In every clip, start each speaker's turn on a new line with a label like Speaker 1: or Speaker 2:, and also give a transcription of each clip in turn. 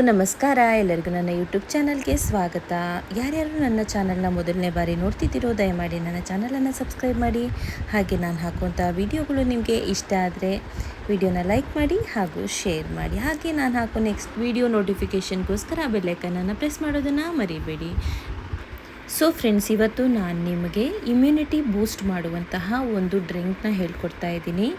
Speaker 1: ನಮಸ್ಕಾರ ಎಲ್ಲರಿಗೂ ನನ್ನ ಯೂಟ್ಯೂಬ್ ಚಾನಲ್ಗೆ ಸ್ವಾಗತ. ಯಾರ್ಯಾರು ನನ್ನ ಚಾನಲ್ನ ಮೊದಲನೇ ಬಾರಿ ನೋಡ್ತಿದ್ದೀರೋ ದಯಮಾಡಿ ನನ್ನ ಚಾನಲನ್ನು ಸಬ್ಸ್ಕ್ರೈಬ್ ಮಾಡಿ. ಹಾಗೆ ನಾನು ಹಾಕುವಂಥ ವಿಡಿಯೋಗಳು ನಿಮಗೆ ಇಷ್ಟ ಆದರೆ ವಿಡಿಯೋನ ಲೈಕ್ ಮಾಡಿ ಹಾಗೂ ಶೇರ್ ಮಾಡಿ. ಹಾಗೆ ನಾನು ಹಾಕೋ ನೆಕ್ಸ್ಟ್ ವಿಡಿಯೋ ನೋಟಿಫಿಕೇಷನ್ಗೋಸ್ಕರ ಬೆಲ್ಲೈಕನನ್ನು ಪ್ರೆಸ್ ಮಾಡೋದನ್ನು ಮರಿಬೇಡಿ. ಸೊ ಫ್ರೆಂಡ್ಸ್, ಇವತ್ತು ನಾನು ನಿಮಗೆ ಇಮ್ಯುನಿಟಿ ಬೂಸ್ಟ್ ಮಾಡುವಂತಹ ಒಂದು ಡ್ರಿಂಕ್ನ ಹೇಳ್ಕೊಡ್ತಾ ಇದ್ದೀನಿ.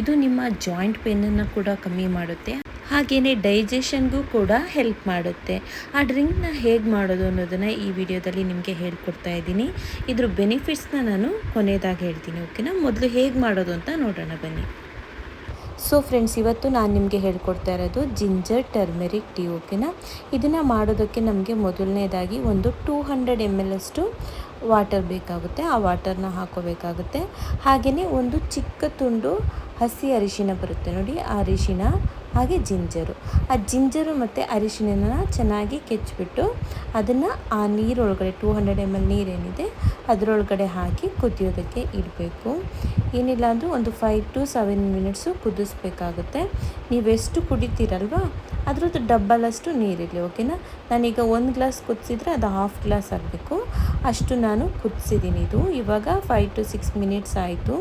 Speaker 1: ಇದು ನಿಮ್ಮ ಜಾಯಿಂಟ್ ಪೇನನ್ನು ಕೂಡ ಕಮ್ಮಿ ಮಾಡುತ್ತೆ, ಹಾಗೆಯೇ ಡೈಜೆಷನ್ಗೂ ಕೂಡ ಹೆಲ್ಪ್ ಮಾಡುತ್ತೆ. ಆ ಡ್ರಿಂಕ್ನ ಹೇಗೆ ಮಾಡೋದು ಅನ್ನೋದನ್ನು ಈ ವಿಡಿಯೋದಲ್ಲಿ ನಿಮಗೆ ಹೇಳ್ಕೊಡ್ತಾ ಇದ್ದೀನಿ. ಇದ್ರ ಬೆನಿಫಿಟ್ಸ್ನ ನಾನು ಕೊನೆಯದಾಗಿ ಹೇಳ್ತೀನಿ, ಓಕೆನಾ? ಮೊದಲು ಹೇಗೆ ಮಾಡೋದು ಅಂತ ನೋಡೋಣ ಬನ್ನಿ. ಸೊ ಫ್ರೆಂಡ್ಸ್, ಇವತ್ತು ನಾನು ನಿಮಗೆ ಹೇಳ್ಕೊಡ್ತಾ ಇರೋದು ಜಿಂಜರ್ ಟರ್ಮೆರಿಕ್ ಟೀ, ಓಕೆನಾ? ಇದನ್ನು ಮಾಡೋದಕ್ಕೆ ನಮಗೆ ಮೊದಲನೇದಾಗಿ ಒಂದು 200 ml ಅಷ್ಟು ವಾಟರ್ ಬೇಕಾಗುತ್ತೆ. ಆ ವಾಟರ್ನ ಹಾಕೋಬೇಕಾಗುತ್ತೆ. ಹಾಗೆಯೇ ಒಂದು ಚಿಕ್ಕ ತುಂಡು ಹಸಿ ಅರಿಶಿನ ಬರುತ್ತೆ ನೋಡಿ, ಆ ಅರಿಶಿನ ಹಾಗೆ ಜಿಂಜರು ಮತ್ತು ಅರಿಶಿನ ಚೆನ್ನಾಗಿ ಕೆಚ್ಚಿಬಿಟ್ಟು ಅದನ್ನು ಆ ನೀರೊಳಗಡೆ 200 ml ನೀರೇನಿದೆ ಅದರೊಳಗಡೆ ಹಾಕಿ ಕುದಿಯೋದಕ್ಕೆ ಇಡಬೇಕು. ಏನಿಲ್ಲ ಅಂದರೂ ಒಂದು 5 to 7 minutes ಕುದಿಸ್ಬೇಕಾಗುತ್ತೆ. ನೀವೆಷ್ಟು ಕುಡಿತೀರಲ್ವ ಅದ್ರದ್ದು ಡಬ್ಬಲಷ್ಟು ನೀರಿರಲಿ, ಓಕೆನಾ? ನಾನೀಗ 1 ಗ್ಲಾಸ್ ಕುದಿಸಿದ್ರೆ ಅದು 1/2 ಗ್ಲಾಸ್ ಆಗಬೇಕು, ಅಷ್ಟು ನಾನು ಕುದಿಸಿದ್ದೀನಿ. ಇದು ಇವಾಗ 5 to 6 minutes ಆಯಿತು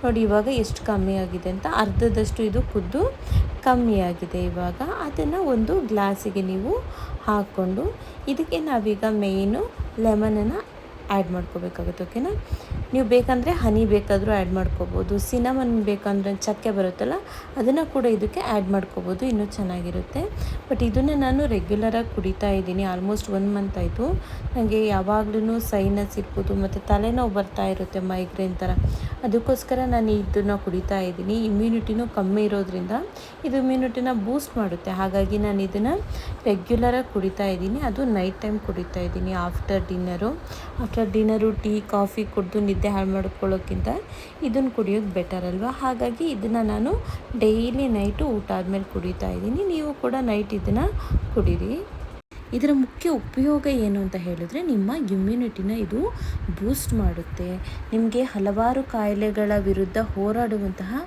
Speaker 1: ನೋಡಿ. ಇವಾಗ ಎಷ್ಟು ಕಮ್ಮಿ ಆಗಿದೆ ಅಂತ, ಅರ್ಧದಷ್ಟು ಇದು ಕುದ್ದು ಕಮ್ಮಿ ಆಗಿದೆ. ಇವಾಗ ಅದನ್ನು ಒಂದು ಗ್ಲಾಸಿಗೆ ನೀವು ಹಾಕ್ಕೊಂಡು ಇದಕ್ಕೆ ನಾವೀಗ ಮೇಯ್ನು ಲೆಮನನ್ನು ಆ್ಯಡ್ ಮಾಡ್ಕೋಬೇಕಾಗುತ್ತೆ, ಓಕೆನಾ? ನೀವು ಬೇಕಂದರೆ ಹನಿ ಬೇಕಾದರೂ ಆ್ಯಡ್ ಮಾಡ್ಕೋಬೋದು. ಸಿನಮನ್ ಬೇಕಂದರೆ ಚಕ್ಕೆ ಬರುತ್ತಲ್ಲ ಅದನ್ನು ಕೂಡ ಇದಕ್ಕೆ ಆ್ಯಡ್ ಮಾಡ್ಕೋಬೋದು, ಇನ್ನೂ ಚೆನ್ನಾಗಿರುತ್ತೆ. ಬಟ್ ಇದನ್ನು ನಾನು ರೆಗ್ಯುಲರಾಗಿ ಕುಡಿತಾ ಇದ್ದೀನಿ. ಆಲ್ಮೋಸ್ಟ್ 1 month ಆಯಿತು. ನನಗೆ ಯಾವಾಗಲೂ ಸೈನಸ್ ಇರ್ಬೋದು ಮತ್ತು ತಲೆನೋವು ಬರ್ತಾ ಇರುತ್ತೆ, ಮೈಗ್ರೇನ್ ಥರ. ಅದಕ್ಕೋಸ್ಕರ ನಾನು ಇದನ್ನು ಕುಡಿತಾ ಇದ್ದೀನಿ. ಇಮ್ಯುನಿಟಿನೂ ಕಮ್ಮಿ ಇರೋದ್ರಿಂದ ಇದು ಇಮ್ಯುನಿಟಿನ ಬೂಸ್ಟ್ ಮಾಡುತ್ತೆ. ಹಾಗಾಗಿ ನಾನು ಇದನ್ನು ರೆಗ್ಯುಲರಾಗಿ ಕುಡಿತಾ ಇದ್ದೀನಿ. ಅದು ನೈಟ್ ಟೈಮ್ ಕುಡಿತಾ ಇದ್ದೀನಿ ಆಫ್ಟರ್ ಡಿನ್ನರು ಟೀ ಕಾಫಿ ಕುಡಿದು ನಿದ್ದೆ ಹಾಳು ಮಾಡ್ಕೊಳ್ಳೋಕ್ಕಿಂತ ಇದನ್ನು ಕುಡಿಯೋದು ಬೆಟರ್ ಅಲ್ವಾ? ಹಾಗಾಗಿ ಇದನ್ನು ನಾನು ಡೈಲಿ ನೈಟು ಊಟ ಆದಮೇಲೆ ಕುಡಿತಾ ಇದ್ದೀನಿ. ನೀವು ಕೂಡ ನೈಟ್ ಇದನ್ನು ಕುಡೀರಿ. ಇದರ ಮುಖ್ಯ ಉಪಯೋಗ ಏನು ಅಂತ ಹೇಳಿದ್ರೆ, ನಿಮ್ಮ ಇಮ್ಯುನಿಟಿನ ಇದು ಬೂಸ್ಟ್ ಮಾಡುತ್ತೆ. ನಿಮಗೆ ಹಲವಾರು ಕಾಯಿಲೆಗಳ ವಿರುದ್ಧ ಹೋರಾಡುವಂತಹ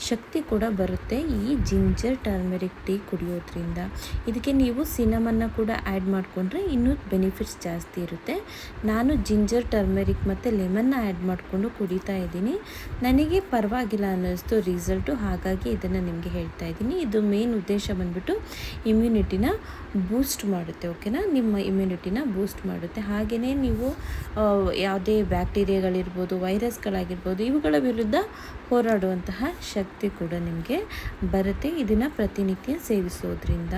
Speaker 1: ಶಕ್ತಿ ಕೂಡ ಬರುತ್ತೆ ಈ ಜಿಂಜರ್ ಟರ್ಮೆರಿಕ್ ಟೀ ಕುಡಿಯೋದ್ರಿಂದ. ಇದಕ್ಕೆ ನೀವು ಸಿನಮನ್ನ ಕೂಡ ಆ್ಯಡ್ ಮಾಡಿಕೊಂಡ್ರೆ ಇನ್ನೂ ಬೆನಿಫಿಟ್ಸ್ ಜಾಸ್ತಿ ಇರುತ್ತೆ. ನಾನು ಜಿಂಜರ್ ಟರ್ಮೆರಿಕ್ ಮತ್ತು ಲೆಮನ್ನ ಆ್ಯಡ್ ಮಾಡಿಕೊಂಡು ಕುಡಿತಾ ಇದ್ದೀನಿ. ನನಗೆ ಪರವಾಗಿಲ್ಲ ಅನ್ನಿಸ್ತು ರಿಸಲ್ಟು, ಹಾಗಾಗಿ ಇದನ್ನು ನಿಮಗೆ ಹೇಳ್ತಾ ಇದ್ದೀನಿ. ಇದು ಮೇನ್ ಉದ್ದೇಶ ಬಂದ್ಬಿಟ್ಟು ಇಮ್ಯುನಿಟಿನ ಬೂಸ್ಟ್ ಮಾಡುತ್ತೆ, ಓಕೆನಾ? ನಿಮ್ಮ ಇಮ್ಯುನಿಟಿನ ಬೂಸ್ಟ್ ಮಾಡುತ್ತೆ. ಹಾಗೆಯೇ ನೀವು ಯಾವುದೇ ಬ್ಯಾಕ್ಟೀರಿಯಾಗಳಿರ್ಬೋದು, ವೈರಸ್ಗಳಾಗಿರ್ಬೋದು, ಇವುಗಳ ವಿರುದ್ಧ ಹೋರಾಡುವಂತಹ ಶಕ್ತಿ ಕೂಡ ನಿಮಗೆ ಬರುತ್ತೆ ಇದನ್ನು ಪ್ರತಿನಿತ್ಯ ಸೇವಿಸೋದ್ರಿಂದ.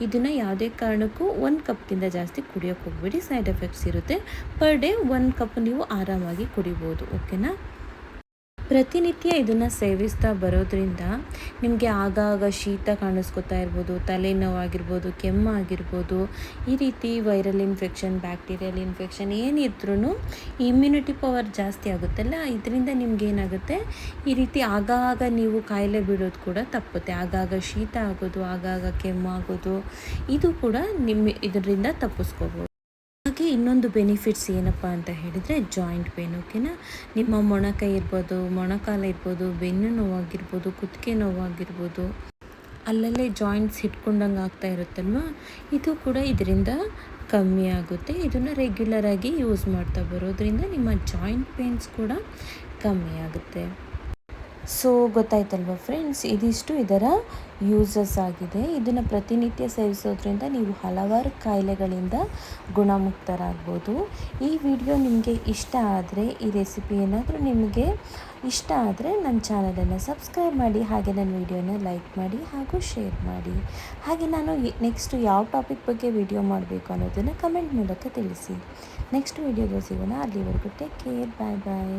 Speaker 1: ಇದನ್ನು ಯಾವುದೇ ಕಾರಣಕ್ಕೂ 1 ಕಪ್ಗಿಂತ ಜಾಸ್ತಿ ಕುಡಿಯೋಕ್ಕೆ ಹೋಗ್ಬೇಡಿ, ಸೈಡ್ ಎಫೆಕ್ಟ್ಸ್ ಇರುತ್ತೆ. ಪರ್ ಡೇ 1 ಕಪ್ ನೀವು ಆರಾಮಾಗಿ ಕುಡಿಬೋದು, ಓಕೆನಾ? ಪ್ರತಿನಿತ್ಯ ಇದನ್ನು ಸೇವಿಸ್ತಾ ಬರೋದ್ರಿಂದ ನಿಮಗೆ ಆಗಾಗ ಶೀತ ಕಾಣಿಸ್ಕೊತಾ ಇರ್ಬೋದು, ತಲೆನೋವಾಗಿರ್ಬೋದು, ಕೆಮ್ಮಾಗಿರ್ಬೋದು, ಈ ರೀತಿ ವೈರಲ್ ಇನ್ಫೆಕ್ಷನ್, ಬ್ಯಾಕ್ಟೀರಿಯಲ್ ಇನ್ಫೆಕ್ಷನ್ ಏನಿದ್ರೂ ಇಮ್ಯುನಿಟಿ ಪವರ್ ಜಾಸ್ತಿ ಆಗುತ್ತಲ್ಲ, ಇದರಿಂದ ನಿಮಗೇನಾಗುತ್ತೆ, ಈ ರೀತಿ ಆಗಾಗ ನೀವು ಕಾಯಿಲೆ ಬೀಳೋದು ಕೂಡ ತಪ್ಪುತ್ತೆ. ಆಗಾಗ ಶೀತ ಆಗೋದು, ಆಗಾಗ ಕೆಮ್ಮಾಗೋದು, ಇದು ಕೂಡ ಇದರಿಂದ ತಪ್ಪಿಸ್ಕೋಬೋದು. ಹಾಗೆ ಇನ್ನೊಂದು ಬೆನಿಫಿಟ್ಸ್ ಏನಪ್ಪ ಅಂತ ಹೇಳಿದರೆ ಜಾಯಿಂಟ್ ಪೇನ್, ಓಕೆನಾ? ನಿಮ್ಮ ಮೊಣಕೈ ಇರ್ಬೋದು, ಮೊಣಕಾಲ ಇರ್ಬೋದು, ಬೆನ್ನು ನೋವಾಗಿರ್ಬೋದು, ಕುತ್ತಿಗೆ ನೋವಾಗಿರ್ಬೋದು, ಅಲ್ಲಲ್ಲೇ ಜಾಯಿಂಟ್ಸ್ ಹಿಡ್ಕೊಂಡಂಗೆ ಆಗ್ತಾ ಇರುತ್ತಲ್ವ, ಇದು ಕೂಡ ಇದರಿಂದ ಕಮ್ಮಿ ಆಗುತ್ತೆ. ಇದನ್ನು ರೆಗ್ಯುಲರಾಗಿ ಯೂಸ್ ಮಾಡ್ತಾ ಬರೋದ್ರಿಂದ ನಿಮ್ಮ ಜಾಯಿಂಟ್ ಪೇನ್ಸ್ ಕೂಡ ಕಮ್ಮಿ ಆಗುತ್ತೆ. ಸೊ ಗೊತ್ತಾಯ್ತಲ್ವ ಫ್ರೆಂಡ್ಸ್, ಇದಿಷ್ಟು ಇದರ ಯೂಸಸ್ ಆಗಿದೆ. ಇದನ್ನು ಪ್ರತಿನಿತ್ಯ ಸೇವಿಸೋದ್ರಿಂದ ನೀವು ಹಲವಾರು ಕಾಯಿಲೆಗಳಿಂದ ಗುಣಮುಕ್ತರಾಗ್ಬೋದು. ಈ ವಿಡಿಯೋ ನಿಮಗೆ ಇಷ್ಟ ಆದರೆ, ಈ ರೆಸಿಪಿ ಏನಾದರೂ ನಿಮಗೆ ಇಷ್ಟ ಆದರೆ ನನ್ನ ಚಾನಲನ್ನು ಸಬ್ಸ್ಕ್ರೈಬ್ ಮಾಡಿ. ಹಾಗೆ ನನ್ನ ವಿಡಿಯೋನ ಲೈಕ್ ಮಾಡಿ ಹಾಗೂ ಶೇರ್ ಮಾಡಿ. ಹಾಗೆ ನಾನು ನೆಕ್ಸ್ಟ್ ಯಾವ ಟಾಪಿಕ್ ಬಗ್ಗೆ ವಿಡಿಯೋ ಮಾಡಬೇಕು ಅನ್ನೋದನ್ನು ಕಮೆಂಟ್ ಮೂಲಕ ತಿಳಿಸಿ. ನೆಕ್ಸ್ಟ್ ವಿಡಿಯೋದಲ್ಲಿ ಸಿಗೋಣ. ಅಲ್ಲಿವರೆಗೂ ಟೇಕ್ ಕೇರ್, ಬಾಯ್ ಬಾಯ್.